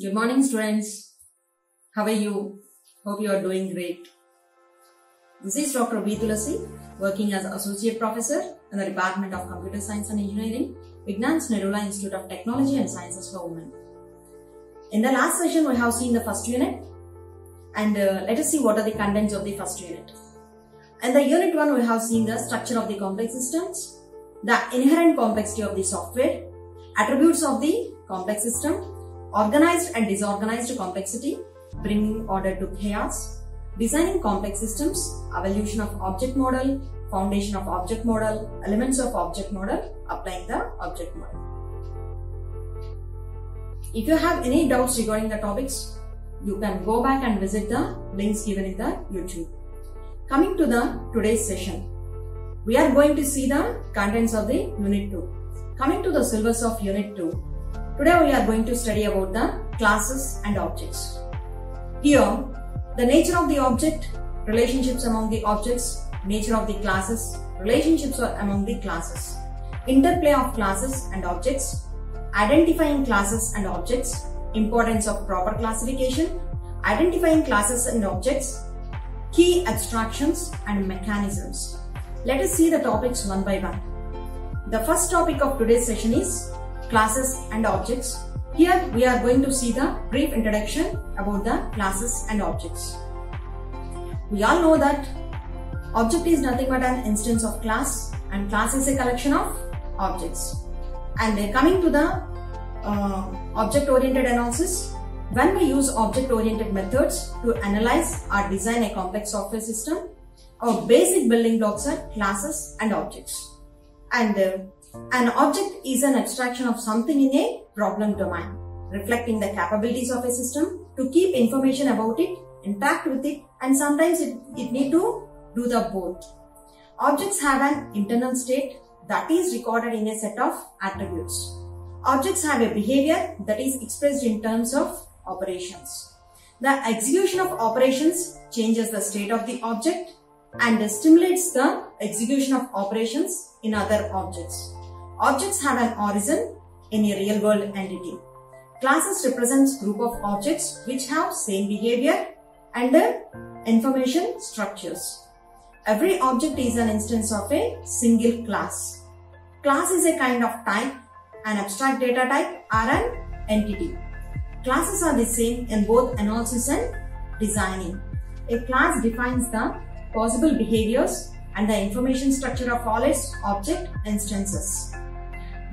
Good morning, students. How are you? Hope you are doing great. This is Dr. Thulasi, working as Associate Professor in the Department of Computer Science and Engineering, VNITSW Institute of Technology and Sciences for Women. In the last session, we have seen the first unit, and let us see what are the contents of the first unit. In the unit 1, we have seen the structure of the complex systems, the inherent complexity of the software, attributes of the complex system, organized and disorganized complexity, bringing order to chaos, designing complex systems, evolution of object model, foundation of object model, elements of object model, applying the object model. If you have any doubts regarding the topics, you can go back and visit the links given in the YouTube. Coming to the today's session, we are going to see the contents of the Unit 2. Coming to the syllabus of Unit 2, today we are going to study about the classes and objects. Here, the nature of the object, relationships among the objects, nature of the classes, relationships among the classes, interplay of classes and objects, identifying classes and objects, importance of proper classification, identifying classes and objects, key abstractions and mechanisms. Let us see the topics one by one. The first topic of today's session is classes and objects. Here we are going to see the brief introduction about the classes and objects. We all know that object is nothing but an instance of class, and class is a collection of objects. And coming to the object-oriented analysis, when we use object-oriented methods to analyze or design a complex software system, our basic building blocks are classes and objects. And an object is an abstraction of something in a problem domain, reflecting the capabilities of a system to keep information about it, interact with it, and sometimes it need to do the both. Objects have an internal state that is recorded in a set of attributes. Objects have a behavior that is expressed in terms of operations. The execution of operations changes the state of the object and stimulates the execution of operations in other objects. Objects have an origin in a real-world entity. Classes represents group of objects which have same behavior and information structures. Every object is an instance of a single class. Class is a kind of type, an abstract data type, or an entity. Classes are the same in both analysis and designing. A class defines the possible behaviors and the information structure of all its object instances.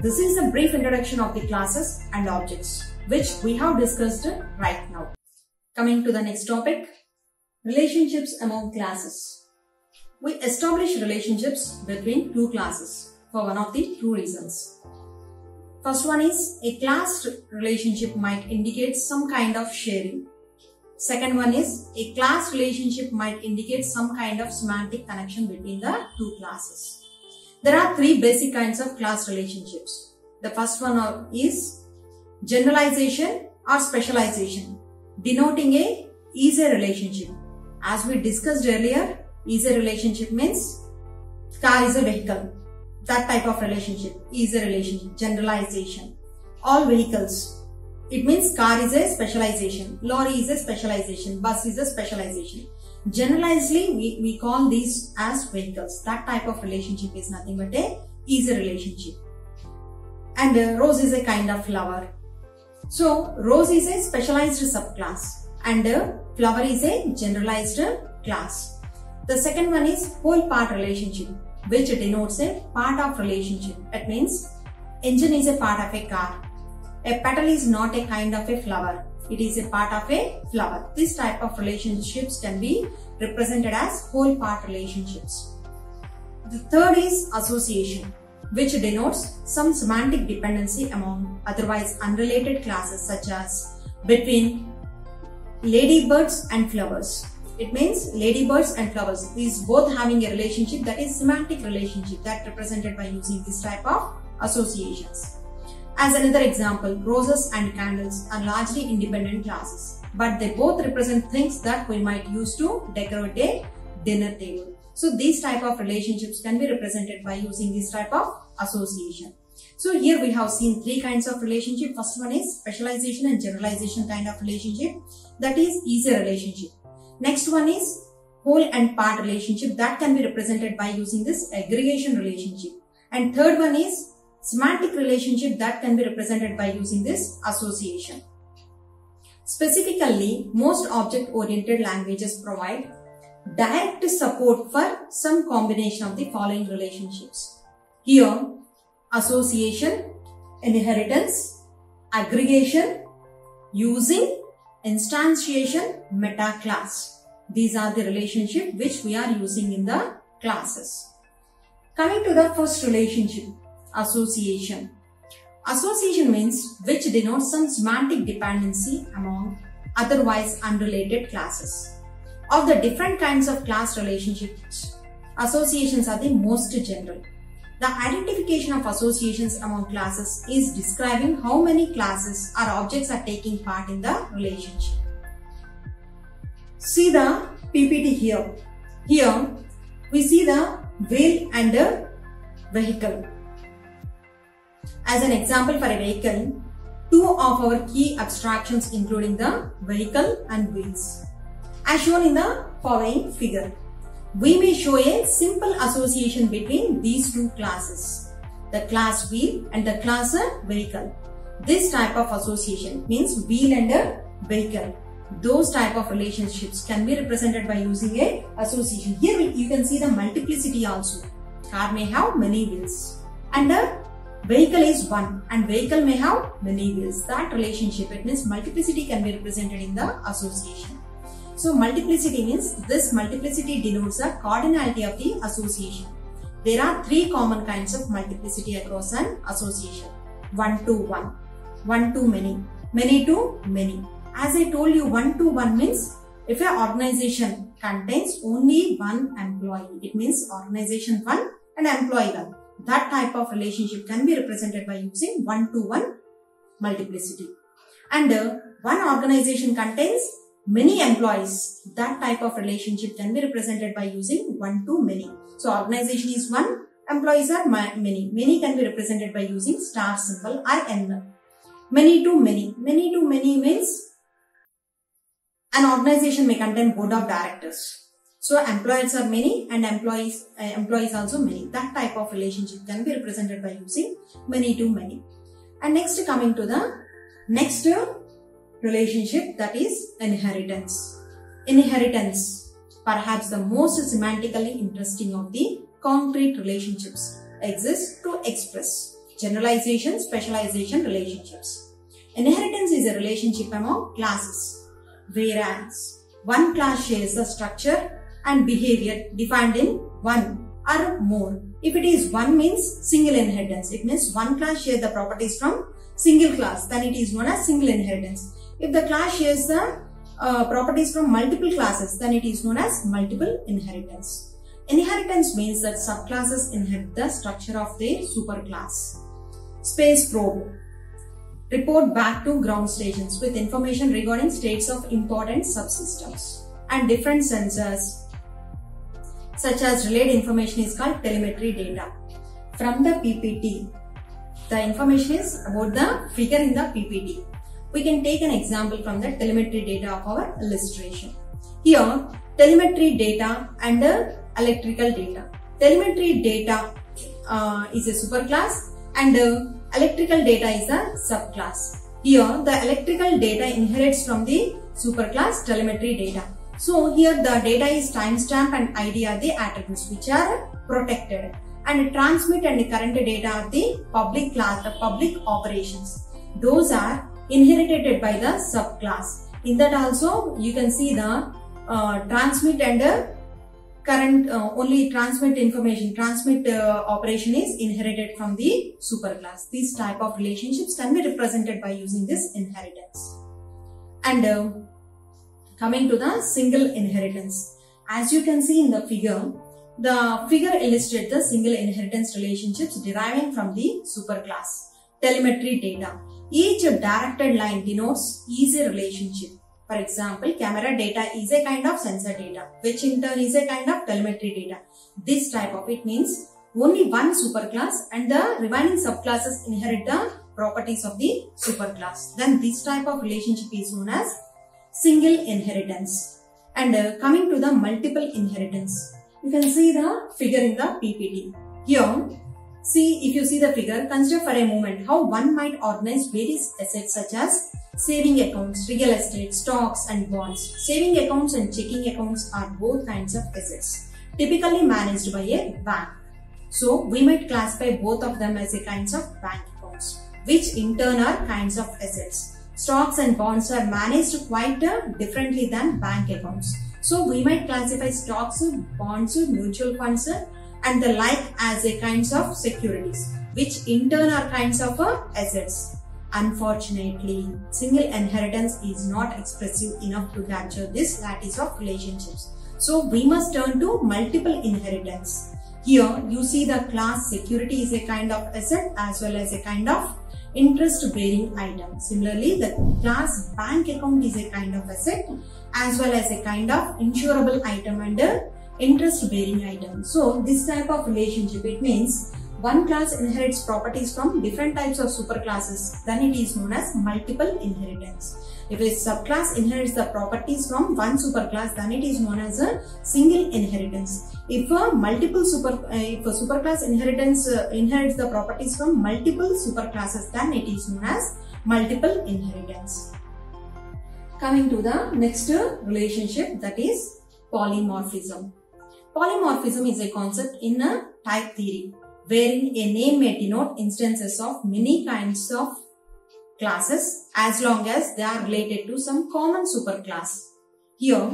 This is a brief introduction of the classes and objects, which we have discussed right now. Coming to the next topic, relationships among classes. We establish relationships between two classes for one of the two reasons. First one is a class relationship might indicate some kind of sharing. Second one is a class relationship might indicate some kind of semantic connection between the two classes. There are three basic kinds of class relationships. The first one is generalization or specialization, denoting a is-a relationship. As we discussed earlier, is-a relationship means car is a vehicle. That type of relationship is a relationship. Generalization. All vehicles. It means car is a specialization. Lorry is a specialization. Bus is a specialization. Generalizedly, we call these as vehicles. That type of relationship is nothing but a is-a relationship. And rose is a kind of flower. So, rose is a specialized subclass and flower is a generalized class. The second one is whole part relationship, which denotes a part of relationship. It means engine is a part of a car. A petal is not a kind of a flower. It is a part of a flower. This type of relationships can be represented as whole part relationships. The third is association, which denotes some semantic dependency among otherwise unrelated classes, such as between ladybirds and flowers. It means ladybirds and flowers, these both having a relationship that is semantic relationship that represented by using this type of associations. As another example, roses and candles are largely independent classes, but they both represent things that we might use to decorate a dinner table. So these type of relationships can be represented by using this type of association. So here we have seen three kinds of relationship. First one is specialization and generalization kind of relationship. That is easy relationship. Next one is whole and part relationship that can be represented by using this aggregation relationship. And third one is semantic relationship that can be represented by using this association. Specifically, most object-oriented languages provide direct support for some combination of the following relationships. Here, association, inheritance, aggregation, using, instantiation, metaclass. These are the relationships which we are using in the classes. Coming to the first relationship, association. Association means which denotes some semantic dependency among otherwise unrelated classes. Of the different kinds of class relationships, associations are the most general. The identification of associations among classes is describing how many classes or objects are taking part in the relationship. See the PPT here. Here we see the wheel and a vehicle. As an example for a vehicle, two of our key abstractions including the vehicle and wheels. As shown in the following figure, we may show a simple association between these two classes, the class wheel and the class vehicle. This type of association means wheel and a vehicle. Those type of relationships can be represented by using a association. Here you can see the multiplicity also. Car may have many wheels and a vehicle is one and vehicle may have many wheels. That relationship, it means multiplicity can be represented in the association. So multiplicity means this multiplicity denotes the cardinality of the association. There are three common kinds of multiplicity across an association. One to one, one to many, many to many. As I told you, one to one means if an organization contains only one employee, it means organization 1 and employee 1. That type of relationship can be represented by using one to one multiplicity. And one organization contains many employees. That type of relationship can be represented by using one to many. So organization is 1, employees are many. Many can be represented by using star symbol or n. Many to many. Many to many means an organization may contain board of directors. So employees are many and employees also many. That type of relationship can be represented by using many to many. And next, coming to the next relationship, that is inheritance. Inheritance, perhaps the most semantically interesting of the concrete relationships, exists to express generalization, specialization relationships. Inheritance is a relationship among classes, whereas one class shares the structure and behavior defined in one or more. If it is one means single inheritance, it means one class shares the properties from single class, then it is known as single inheritance. If the class shares the properties from multiple classes, then it is known as multiple inheritance. Inheritance means that subclasses inherit the structure of their superclass. Space probe. Report back to ground stations with information regarding states of important subsystems. And different sensors such as relayed information is called telemetry data. From the PPT, the information is about the figure in the PPT. We can take an example from the telemetry data of our illustration. Here, telemetry data and electrical data. Telemetry data is a superclass and electrical data is a subclass. Here, the electrical data inherits from the superclass telemetry data. So here the data is timestamp and ID are the attributes which are protected, and transmit and current data are the public class, the public operations. Those are inherited by the subclass. In that also you can see the transmit and current only transmit information, operation is inherited from the superclass. These type of relationships can be represented by using this inheritance. And coming to the single inheritance. As you can see in the figure illustrates the single inheritance relationships deriving from the superclass telemetry data. Each directed line denotes easy relationship. For example, camera data is a kind of sensor data, which in turn is a kind of telemetry data. This type of it means only one superclass and the remaining subclasses inherit the properties of the superclass. Then this type of relationship is known as single inheritance. And coming to the multiple inheritance, you can see the figure in the PPT. Here, see, if you see the figure, consider for a moment how one might organize various assets such as saving accounts, real estate, stocks and bonds. Saving accounts and checking accounts are both kinds of assets, typically managed by a bank. So, we might classify both of them as a kinds of bank accounts, which in turn are kinds of assets. Stocks and bonds are managed quite differently than bank accounts. So, we might classify stocks, bonds, mutual funds and the like as a kinds of securities, which in turn are kinds of assets. Unfortunately, single inheritance is not expressive enough to capture this lattice of relationships. So, we must turn to multiple inheritance. Here, you see the class security is a kind of asset as well as a kind of interest-bearing item. Similarly, the class bank account is a kind of asset as well as a kind of insurable item and interest-bearing item. So, this type of relationship, it means one class inherits properties from different types of superclasses, then it is known as multiple inheritance. If a subclass inherits the properties from one superclass, then it is known as a single inheritance. If a superclass inherits the properties from multiple superclasses, then it is known as multiple inheritance. Coming to the next relationship, that is polymorphism. Polymorphism is a concept in a type theory, wherein a name may denote instances of many kinds of classes as long as they are related to some common superclass. Here,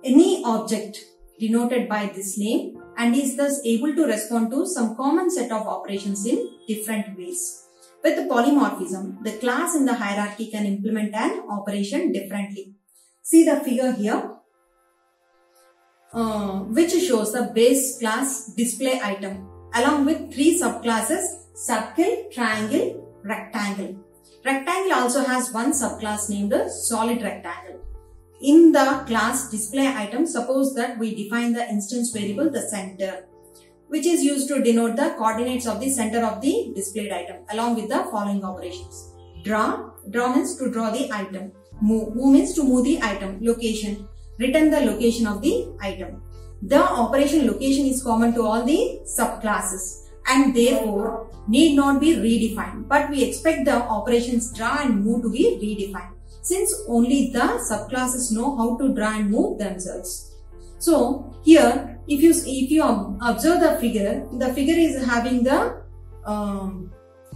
any object denoted by this name and is thus able to respond to some common set of operations in different ways. With the polymorphism, the class in the hierarchy can implement an operation differently. See the figure here, which shows the base class display item along with three subclasses: circle, triangle, rectangle. Rectangle also has one subclass named solid rectangle. In the class display item, suppose that we define the instance variable the center, which is used to denote the coordinates of the center of the displayed item along with the following operations. Draw means to draw the item. Move means to move the item. Location, return the location of the item. The operation location is common to all the subclasses and therefore need not be redefined, but we expect the operations draw and move to be redefined, since only the subclasses know how to draw and move themselves. So here, if you observe the figure is having the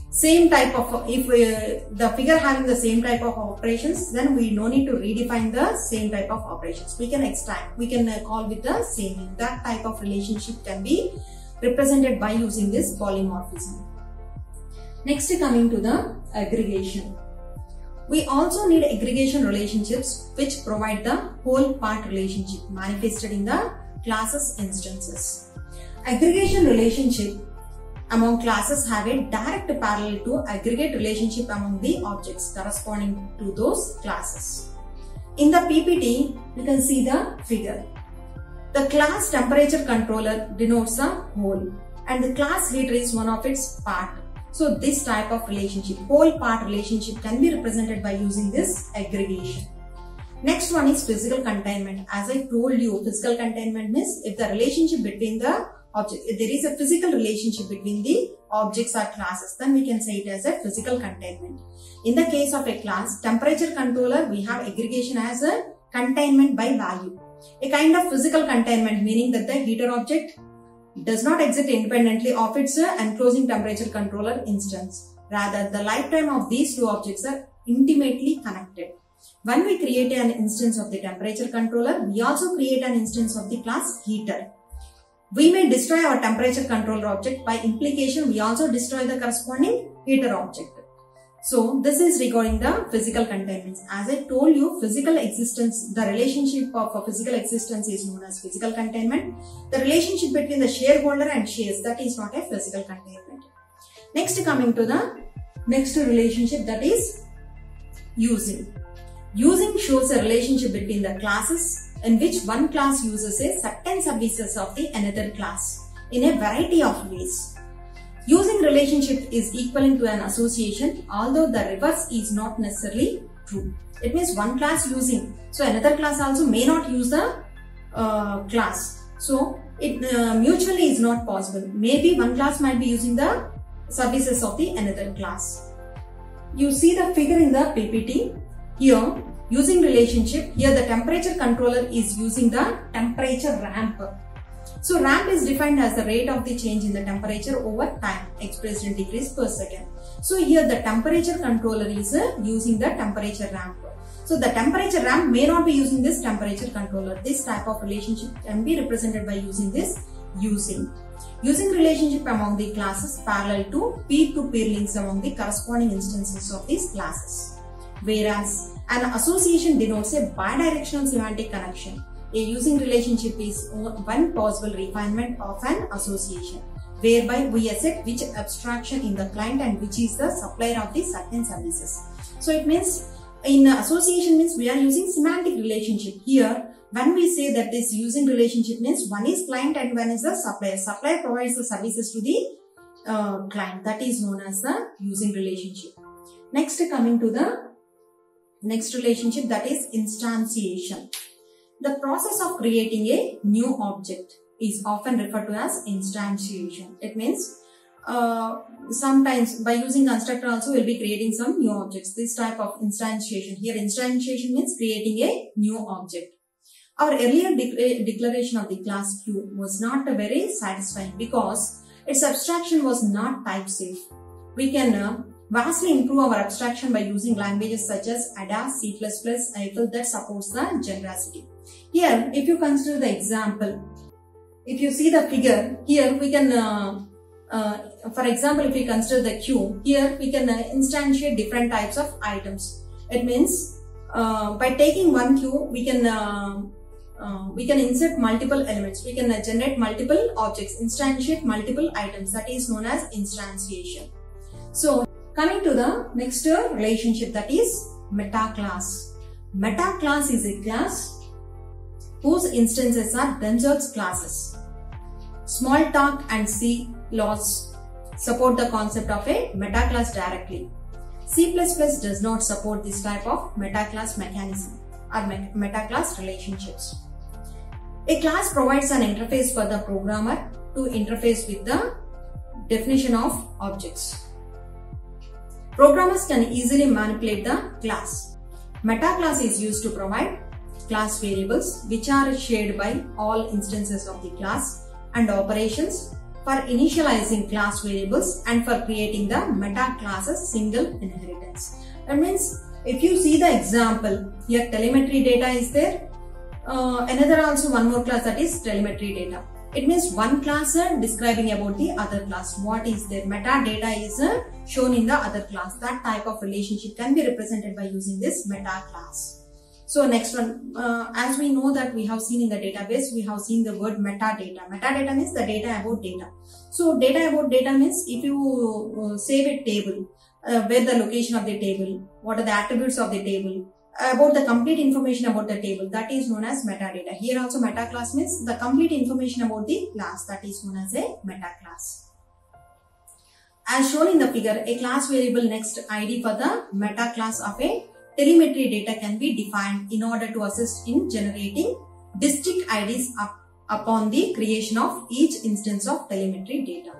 same type of, the figure having the same type of operations, then we no need to redefine the same type of operations. We can extract, we can call with the same name. That type of relationship can be represented by using this polymorphism. Next, coming to the aggregation. We also need aggregation relationships which provide the whole part relationship manifested in the classes instances. Aggregation relationship among classes have a direct parallel to aggregate relationship among the objects corresponding to those classes. In the PPT, you can see the figure. The class temperature controller denotes a whole and the class heater is one of its part. So this type of relationship, whole part relationship, can be represented by using this aggregation. Next one is physical containment. As I told you, physical containment means if the relationship between the object, if there is a physical relationship between the objects or classes, then we can say it as a physical containment. In the case of a class temperature controller, we have aggregation as a containment by value. A kind of physical containment, meaning that the heater object does not exist independently of its enclosing temperature controller instance. Rather, the lifetime of these two objects are intimately connected. When we create an instance of the temperature controller, we also create an instance of the class heater. We may destroy our temperature controller object. By implication, we also destroy the corresponding heater object. So, this is regarding the physical containment. As I told you, physical existence, the relationship of a physical existence is known as physical containment. The relationship between the shareholder and shares, that is not a physical containment. Next, coming to the next relationship, that is using. Using shows a relationship between the classes in which one class uses a certain services of the another class. in a variety of ways. Using relationship is equivalent to an association, although the reverse is not necessarily true. It means one class using, so another class also may not use the class. So it mutually is not possible. Maybe one class might be using the services of the another class. You see the figure in the PPT. Here, using relationship, here the temperature controller is using the temperature ramp. So ramp is defined as the rate of the change in the temperature over time expressed in degrees per second. So here the temperature controller is using the temperature ramp. So the temperature ramp may not be using this temperature controller. This type of relationship can be represented by using this using relationship among the classes parallel to peer-to-peer links among the corresponding instances of these classes. Whereas an association denotes a bidirectional semantic connection. A using relationship is one possible refinement of an association, whereby we assert which abstraction in the client and which is the supplier of the certain services. So it means in association means we are using semantic relationship. Here when we say that this using relationship means one is client and one is the supplier. Supplier provides the services to the client. That is known as the using relationship. Next, coming to the next relationship, that is instantiation. The process of creating a new object is often referred to as instantiation. It means sometimes by using constructor also we'll be creating some new objects. This type of instantiation. Here instantiation means creating a new object. Our earlier declaration of the class Q was not very satisfying because its abstraction was not type safe. We can vastly improve our abstraction by using languages such as Ada, C++, Eiffel that supports the genericity. Here, if you consider the example, if you see the figure, here we can, for example, if we consider the queue, here we can instantiate different types of items. It means by taking one queue, we can insert multiple elements. We can generate multiple objects, instantiate multiple items. That is known as instantiation. So, coming to the next relationship, that is metaclass. Metaclass is a class whose instances are themselves classes. Smalltalk and C laws support the concept of a metaclass directly. C++ does not support this type of metaclass mechanism or metaclass relationships. A class provides an interface for the programmer to interface with the definition of objects. Programmers can easily manipulate the class. Metaclass is used to provide class variables which are shared by all instances of the class and operations for initializing class variables and for creating the metaclass's single inheritance. That means if you see the example, here telemetry data is there. Another also one more class, that is telemetry data. It means one class describing about the other class. What is there? Metadata is shown in the other class. That type of relationship can be represented by using this metaclass. So next one, as we know that we have seen in the database, we have seen the word metadata. Metadata means the data about data. So data about data means if you save a table, where the location of the table, what are the attributes of the table, about the complete information about the table, that is known as metadata. Here also metaclass means the complete information about the class, that is known as a metaclass. As shown in the figure, a class variable next ID for the metaclass of a telemetry data can be defined in order to assist in generating distinct IDs upon the creation of each instance of telemetry data.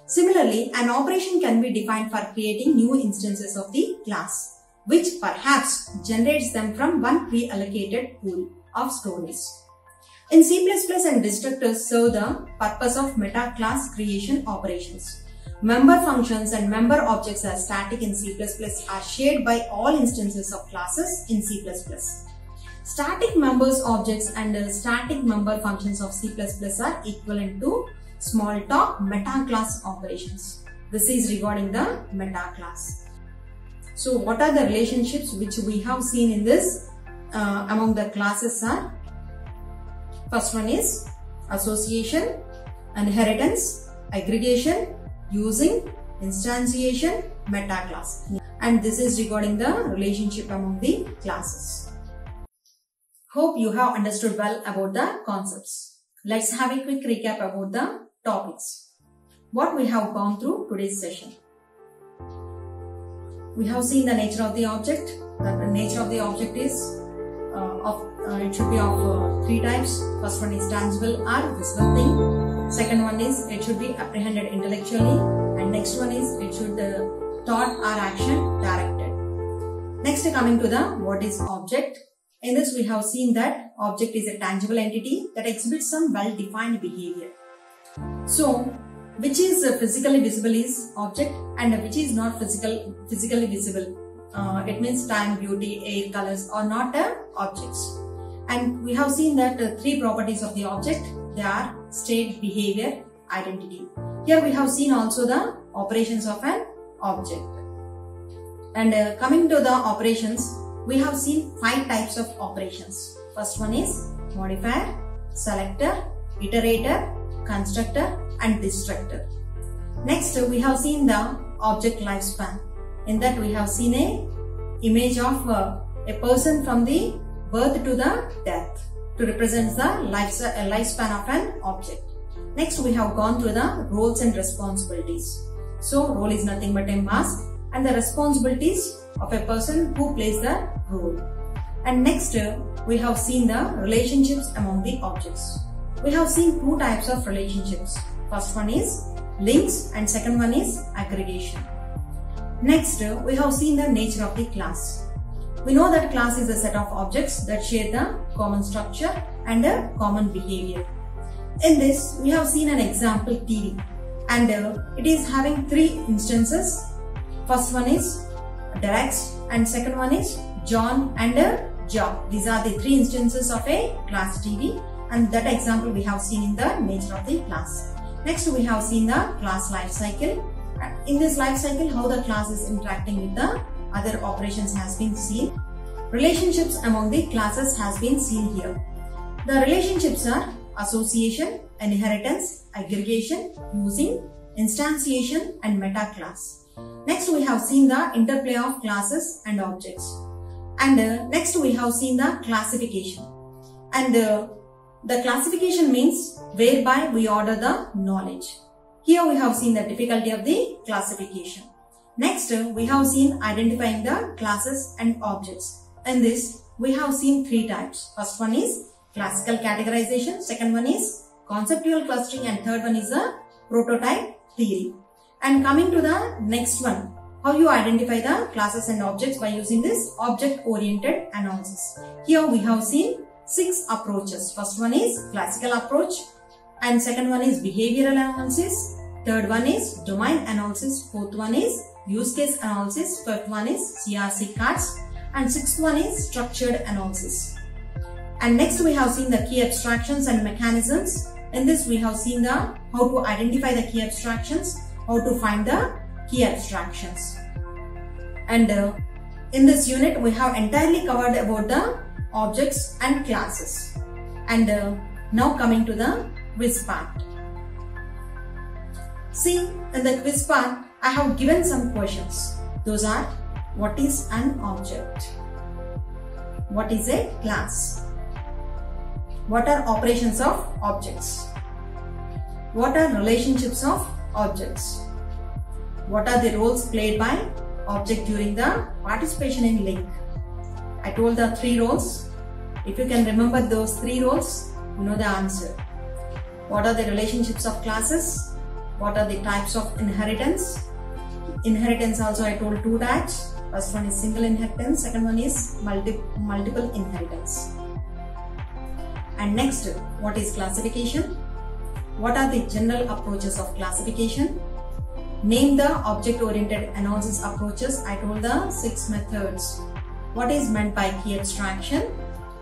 Similarly, an operation can be defined for creating new instances of the class, which perhaps generates them from one pre-allocated pool of stories. In C++ and destructors serve the purpose of metaclass creation operations. Member functions and member objects as static in C++ are shared by all instances of classes in C++. Static members objects and static member functions of C++ are equivalent to Smalltalk metaclass operations. This is regarding the metaclass. So what are the relationships which we have seen in this among the classes are? First one is association, inheritance, aggregation, using, instantiation, metaclass. And this is regarding the relationship among the classes. Hope you have understood well about the concepts. Let's have a quick recap about the topics. What we have gone through today's session. We have seen the nature of the object. The nature of the object is it should be of three types. First one is tangible or visible thing. Second one is it should be apprehended intellectually. And next one is it should thought or action directed. Next, coming to the what is object. In this we have seen that object is a tangible entity that exhibits some well-defined behavior. So, which is physically visible is object and which is not physically visible. It means time, beauty, air, colors are not objects. And we have seen that three properties of the object. They are state, behavior, identity. Here we have seen also the operations of an object. And coming to the operations, we have seen 5 types of operations. First one is modifier, selector, iterator, constructor and destructor. Next we have seen the object lifespan. In that we have seen a image of a person from the birth to the death to represent the lifespan of an object. Next we have gone through the roles and responsibilities. So role is nothing but a mask and the responsibilities of a person who plays the role. And next we have seen the relationships among the objects. We have seen 2 types of relationships. First one is links and second one is aggregation. Next we have seen the nature of the class. We know that class is a set of objects that share the common structure and a common behavior. In this we have seen an example TV and it is having 3 instances. First one is Derek's and second one is John and Job. These are the 3 instances of a class TV, and that example we have seen in the nature of the class. Next we have seen the class life cycle. In this life cycle, how the class is interacting with the other operations has been seen. Relationships among the classes has been seen here. The relationships are association, inheritance, aggregation, using, instantiation and metaclass. Next we have seen the interplay of classes and objects. And next we have seen the classification. And the classification means whereby we order the knowledge. Here we have seen the difficulty of the classification. Next we have seen identifying the classes and objects. In this we have seen 3 types. First one is classical categorization, second one is conceptual clustering and third one is the prototype theory. And coming to the next one, how you identify the classes and objects by using this object-oriented analysis. Here we have seen 6 approaches. First one is classical approach and second one is behavioral analysis, third one is domain analysis, fourth one is use case analysis, fifth one is CRC cards and sixth one is structured analysis. And next we have seen the key abstractions and mechanisms. In this we have seen the how to identify the key abstractions, how to find the key abstractions. And in this unit we have entirely covered about the objects and classes. And now coming to the quiz part. See, in the quiz part I have given some questions. Those are: what is an object? What is a class? What are operations of objects? What are relationships of objects? What are the roles played by object during the participation in link? I told the 3 roles. If you can remember those 3 roles, you know the answer. What are the relationships of classes? What are the types of inheritance? Inheritance also I told 2 types. First one is single inheritance, second one is multiple inheritance. And next, what is classification? What are the general approaches of classification? Name the object-oriented analysis approaches. I told the 6 methods. What is meant by key abstraction?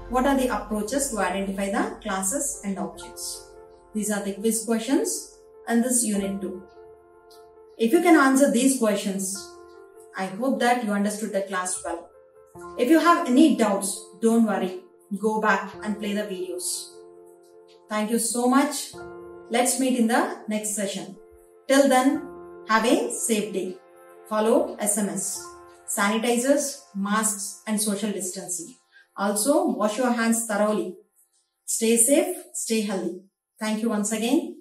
What are the approaches to identify the classes and objects? These are the quiz questions and this unit 2. If you can answer these questions, I hope that you understood the class well. If you have any doubts, don't worry. Go back and play the videos. Thank you so much. Let's meet in the next session. Till then, have a safe day. Follow SMS, sanitizers, masks and social distancing. Also, wash your hands thoroughly. Stay safe, stay healthy. Thank you once again.